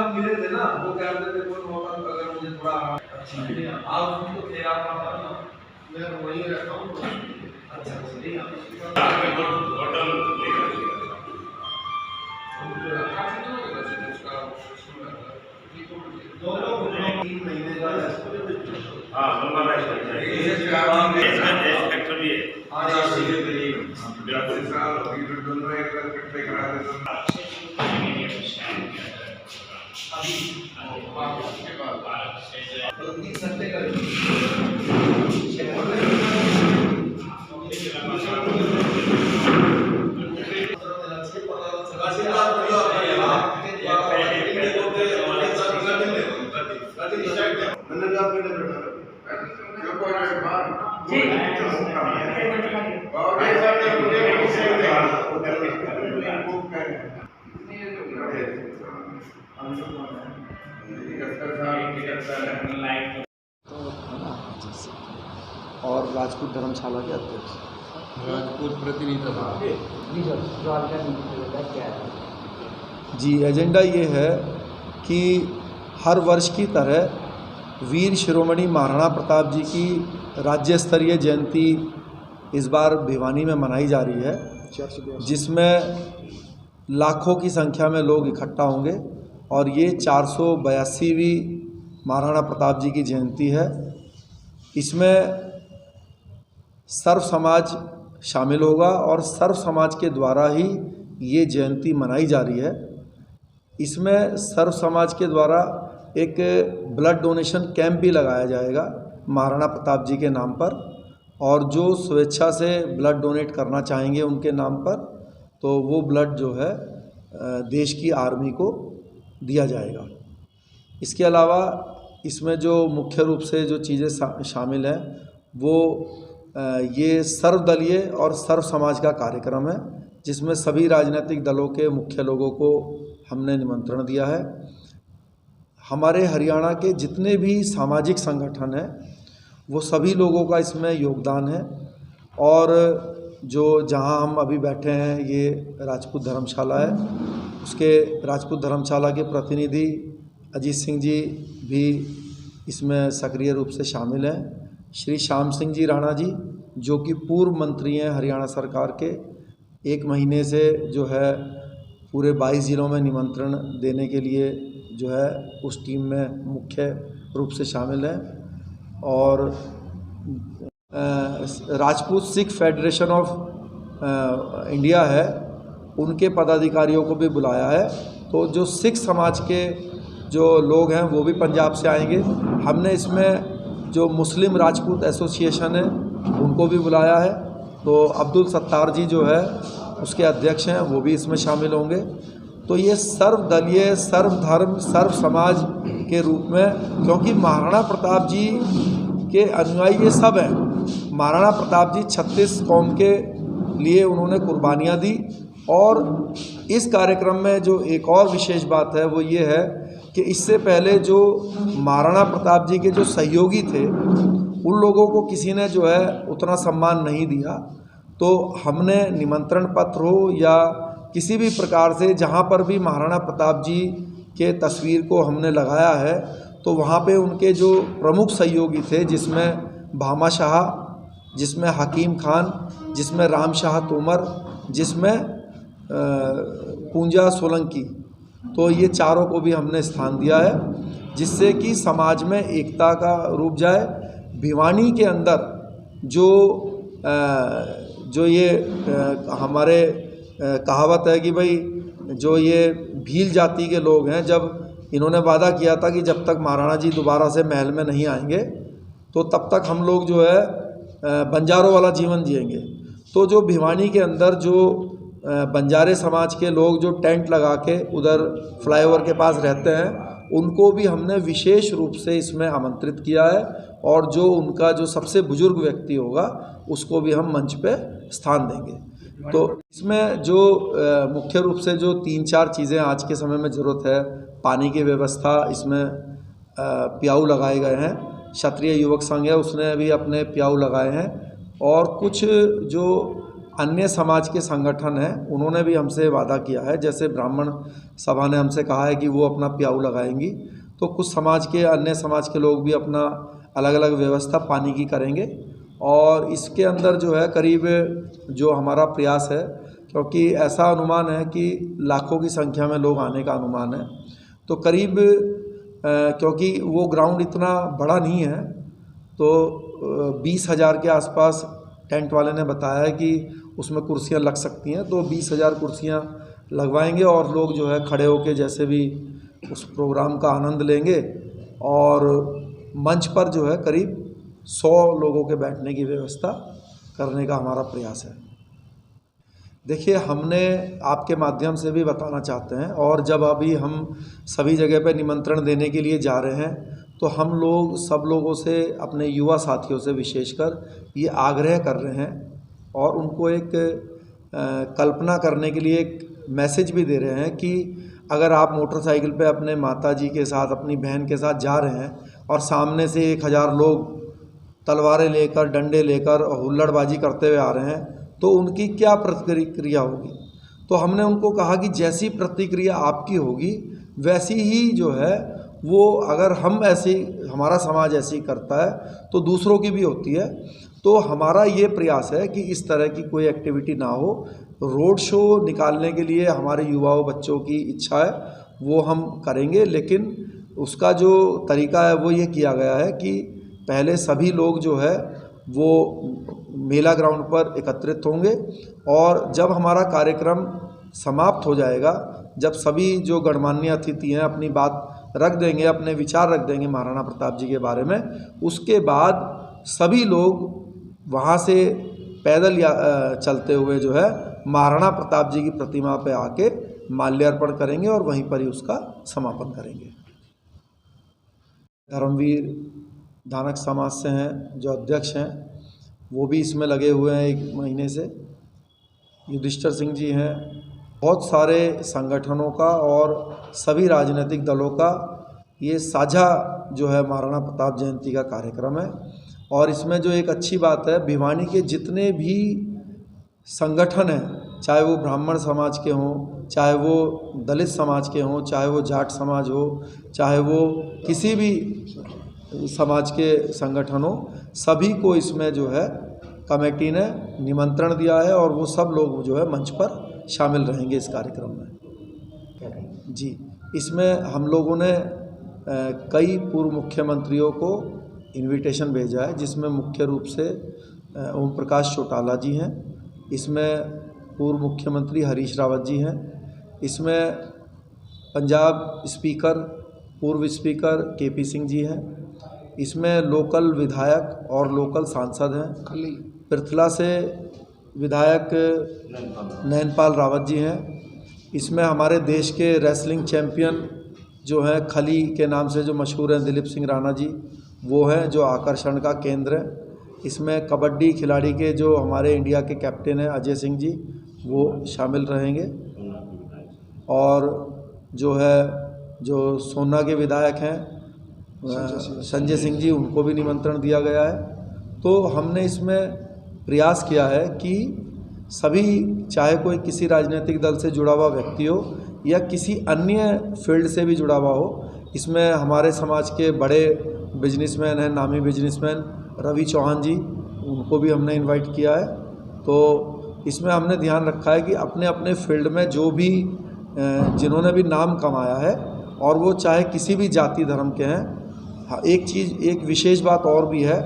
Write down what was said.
आप मिले थे ना, वो कह रहे थे कोई मौका अगर मुझे थोड़ा आप तो थे आप मैं वहीं रहता हूँ। अच्छा नहीं और राजपूत धर्मशाला के अध्यक्ष राजपूत प्रतिनिधि जी। एजेंडा ये है कि हर वर्ष की तरह वीर शिरोमणि महाराणा प्रताप जी की राज्य स्तरीय जयंती इस बार भिवानी में मनाई जा रही है, जिसमें लाखों की संख्या में लोग इकट्ठा होंगे और ये 482वीं महाराणा प्रताप जी की जयंती है। इसमें सर्व समाज शामिल होगा और सर्व समाज के द्वारा ही ये जयंती मनाई जा रही है। इसमें सर्व समाज के द्वारा एक ब्लड डोनेशन कैंप भी लगाया जाएगा महाराणा प्रताप जी के नाम पर, और जो स्वेच्छा से ब्लड डोनेट करना चाहेंगे उनके नाम पर, तो वो ब्लड जो है देश की आर्मी को दिया जाएगा। इसके अलावा इसमें जो मुख्य रूप से जो चीज़ें शामिल हैं वो ये सर्वदलीय और सर्व समाज का कार्यक्रम है, जिसमें सभी राजनीतिक दलों के मुख्य लोगों को हमने निमंत्रण दिया है। हमारे हरियाणा के जितने भी सामाजिक संगठन हैं वो सभी लोगों का इसमें योगदान है, और जो जहां हम अभी बैठे हैं ये राजपूत धर्मशाला है, उसके राजपूत धर्मशाला के प्रतिनिधि अजीत सिंह जी भी इसमें सक्रिय रूप से शामिल हैं। श्री श्याम सिंह जी राणा जी, जो कि पूर्व मंत्री हैं हरियाणा सरकार के, 1 महीने से जो है पूरे 22 ज़िलों में निमंत्रण देने के लिए जो है उस टीम में मुख्य रूप से शामिल हैं। और Rajput Sikh federation of India है, उनके पदाधिकारियों को भी बुलाया है। तो जो सिख समाज के जो लोग हैं वो भी पंजाब से आएंगे। हमने इसमें जो मुस्लिम राजपूत एसोसिएशन है उनको भी बुलाया है, तो अब्दुल सत्तार जी जो है उसके अध्यक्ष हैं, वो भी इसमें शामिल होंगे। तो ये सर्वदलीय, सर्वधर्म, सर्व समाज के रूप में, क्योंकि महाराणा प्रताप जी के अनुयायी ये सब हैं। महाराणा प्रताप जी 36 कौम के लिए उन्होंने कुर्बानियाँ दी। और इस कार्यक्रम में जो एक और विशेष बात है वो ये है कि इससे पहले जो महाराणा प्रताप जी के जो सहयोगी थे उन लोगों को किसी ने जो है उतना सम्मान नहीं दिया। तो हमने निमंत्रण पत्र हो या किसी भी प्रकार से जहाँ पर भी महाराणा प्रताप जी के तस्वीर को हमने लगाया है, तो वहाँ पे उनके जो प्रमुख सहयोगी थे, जिसमें भामा शाह, जिसमें हकीम खान, जिसमें राम शाह तोमर, जिसमें पूंजा सोलंकी, तो ये चारों को भी हमने स्थान दिया है, जिससे कि समाज में एकता का रूप जाए। भिवानी के अंदर जो ये हमारे कहावत है कि भाई जो ये भील जाति के लोग हैं, जब इन्होंने वादा किया था कि जब तक महाराणा जी दोबारा से महल में नहीं आएंगे तो तब तक हम लोग जो है बंजारों वाला जीवन जिएंगे। तो जो भिवानी के अंदर जो बंजारे समाज के लोग जो टेंट लगा के उधर फ्लाईओवर के पास रहते हैं, उनको भी हमने विशेष रूप से इसमें आमंत्रित किया है, और जो उनका जो सबसे बुजुर्ग व्यक्ति होगा उसको भी हम मंच पे स्थान देंगे। तो इसमें जो मुख्य रूप से जो 3-4 चीज़ें आज के समय में ज़रूरत है, पानी की व्यवस्था, इसमें प्याऊ लगाए गए हैं। क्षत्रिय युवक संघ है उसने भी अपने प्याऊ लगाए हैं, और कुछ जो अन्य समाज के संगठन हैं उन्होंने भी हमसे वादा किया है, जैसे ब्राह्मण सभा ने हमसे कहा है कि वो अपना प्याऊ लगाएंगी, तो कुछ समाज के अन्य समाज के लोग भी अपना अलग अलग व्यवस्था पानी की करेंगे। और इसके अंदर जो है करीब जो हमारा प्रयास है, क्योंकि ऐसा अनुमान है कि लाखों की संख्या में लोग आने का अनुमान है, तो करीब क्योंकि वो ग्राउंड इतना बड़ा नहीं है, तो 20,000 के आसपास टेंट वाले ने बताया है कि उसमें कुर्सियां लग सकती हैं, तो 20,000 कुर्सियां लगवाएंगे और लोग जो है खड़े होकर जैसे भी उस प्रोग्राम का आनंद लेंगे। और मंच पर जो है करीब 100 लोगों के बैठने की व्यवस्था करने का हमारा प्रयास है। देखिए, हमने आपके माध्यम से भी बताना चाहते हैं, और जब अभी हम सभी जगह पे निमंत्रण देने के लिए जा रहे हैं, तो हम लोग सब लोगों से, अपने युवा साथियों से विशेषकर ये आग्रह कर रहे हैं और उनको एक कल्पना करने के लिए एक मैसेज भी दे रहे हैं कि अगर आप मोटरसाइकिल पे अपने माताजी के साथ, अपनी बहन के साथ जा रहे हैं और सामने से 1,000 लोग तलवारें लेकर, डंडे लेकर और हुल्लड़बाजी करते हुए आ रहे हैं, तो उनकी क्या प्रतिक्रिया होगी। तो हमने उनको कहा कि जैसी प्रतिक्रिया आपकी होगी वैसी ही जो है वो, अगर हम ऐसी, हमारा समाज ऐसी करता है तो दूसरों की भी होती है। तो हमारा ये प्रयास है कि इस तरह की कोई एक्टिविटी ना हो। रोड शो निकालने के लिए हमारे युवाओं, बच्चों की इच्छा है, वो हम करेंगे, लेकिन उसका जो तरीका है वो ये किया गया है कि पहले सभी लोग जो है वो मेला ग्राउंड पर एकत्रित होंगे, और जब हमारा कार्यक्रम समाप्त हो जाएगा, जब सभी जो गणमान्य अतिथि हैं अपनी बात रख देंगे, अपने विचार रख देंगे महाराणा प्रताप जी के बारे में, उसके बाद सभी लोग वहाँ से पैदल चलते हुए जो है महाराणा प्रताप जी की प्रतिमा पे आके माल्यार्पण करेंगे और वहीं पर ही उसका समापन करेंगे। धर्मवीर धानक समाज से हैं जो अध्यक्ष हैं, वो भी इसमें लगे हुए हैं 1 महीने से। युधिष्ठिर सिंह जी हैं। बहुत सारे संगठनों का और सभी राजनीतिक दलों का ये साझा जो है महाराणा प्रताप जयंती का कार्यक्रम है। और इसमें जो एक अच्छी बात है, भिवानी के जितने भी संगठन हैं, चाहे वो ब्राह्मण समाज के हों, चाहे वो दलित समाज के हों, चाहे वो जाट समाज हो, चाहे वो किसी भी समाज के संगठन हो, सभी को इसमें जो है कमेटी ने निमंत्रण दिया है और वो सब लोग जो है मंच पर शामिल रहेंगे इस कार्यक्रम में। जी, इसमें हम लोगों ने कई पूर्व मुख्यमंत्रियों को इनविटेशन भेजा है, जिसमें मुख्य रूप से ओम प्रकाश चौटाला जी हैं, इसमें पूर्व मुख्यमंत्री हरीश रावत जी हैं, इसमें पंजाब स्पीकर, पूर्व स्पीकर केपी सिंह जी हैं, इसमें लोकल विधायक और लोकल सांसद हैं, पृथला से विधायक नैनपाल रावत जी हैं, इसमें हमारे देश के रेसलिंग चैम्पियन जो हैं खली के नाम से जो मशहूर हैं दिलीप सिंह राणा जी, वो हैं जो आकर्षण का केंद्र है। इसमें कबड्डी खिलाड़ी के जो हमारे इंडिया के कैप्टन हैं अजय सिंह जी, वो शामिल रहेंगे। और जो है जो सोना के विधायक हैं संजय सिंह जी, उनको भी निमंत्रण दिया गया है। तो हमने इसमें प्रयास किया है कि सभी, चाहे कोई किसी राजनीतिक दल से जुड़ा हुआ व्यक्ति हो या किसी अन्य फील्ड से भी जुड़ा हुआ हो, इसमें हमारे समाज के बड़े बिजनेसमैन हैं, नामी बिजनेसमैन रवि चौहान जी, उनको भी हमने इनवाइट किया है। तो इसमें हमने ध्यान रखा है कि अपने अपने फील्ड में जो भी जिन्होंने भी नाम कमाया है, और वो चाहे किसी भी जाति धर्म के हैं। हाँ, एक विशेष बात और भी है